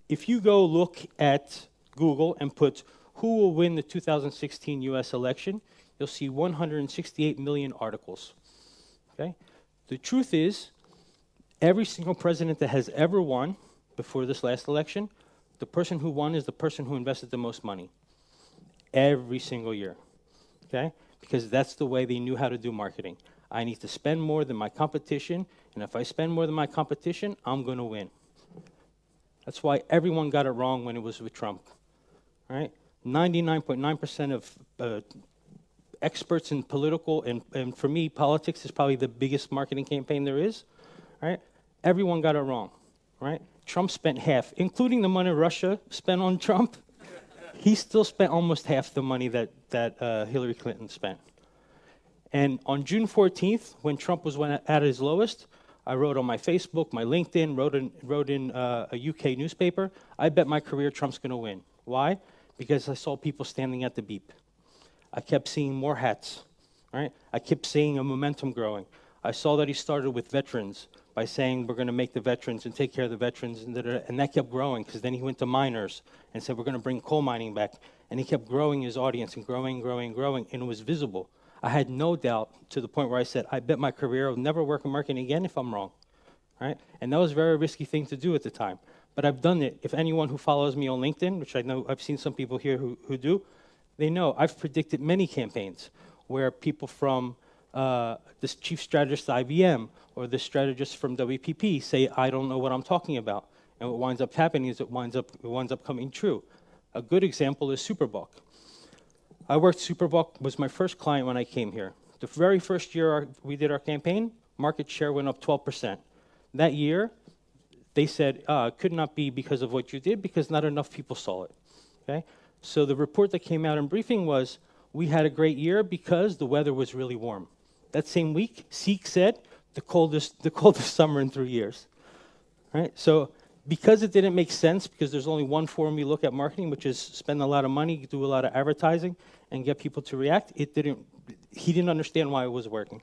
if you go look at Google and put who will win the 2016 US election, you'll see 168 million articles, okay? The truth is, every single president that has ever won before this last election, the person who won is the person who invested the most money. Every single year, okay? Because that's the way they knew how to do marketing. I need to spend more than my competition, and if I spend more than my competition, I'm gonna win. That's why everyone got it wrong when it was with Trump, right? 99.9% of experts in political, and for me, politics is probably the biggest marketing campaign there is, right? Everyone got it wrong, right? Trump spent half, including the money Russia spent on Trump. He still spent almost half the money that Hillary Clinton spent. And on June 14th, when Trump was at his lowest, I wrote on my Facebook, my LinkedIn, wrote in a UK newspaper, I bet my career Trump's gonna win. Why? Because I saw people standing at the beep. I kept seeing more hats, right? I kept seeing a momentum growing. I saw that he started with veterans by saying we're going to make the veterans and take care of the veterans, and that kept growing, because then he went to miners and said we're going to bring coal mining back, and he kept growing his audience and growing, and it was visible. I had no doubt, to the point where I said, I bet my career will never work in marketing again if I'm wrong, right? And that was a very risky thing to do at the time, but I've done it. If anyone who follows me on LinkedIn, which I know I've seen some people here who do, they know I've predicted many campaigns where people from this chief strategist at IBM or the strategist from WPP say, I don't know what I'm talking about. And what winds up happening is it winds up coming true. A good example is Superbook. I worked, Superbook was my first client when I came here. The very first year we did our campaign, market share went up 12%. That year, they said, it could not be because of what you did, because not enough people saw it, okay? So the report that came out in briefing was, we had a great year because the weather was really warm. That same week, Seek said, the coldest summer in 3 years, right? So because it didn't make sense, because there's only one form we look at marketing, which is spend a lot of money, do a lot of advertising, and get people to react, he didn't understand why it was working.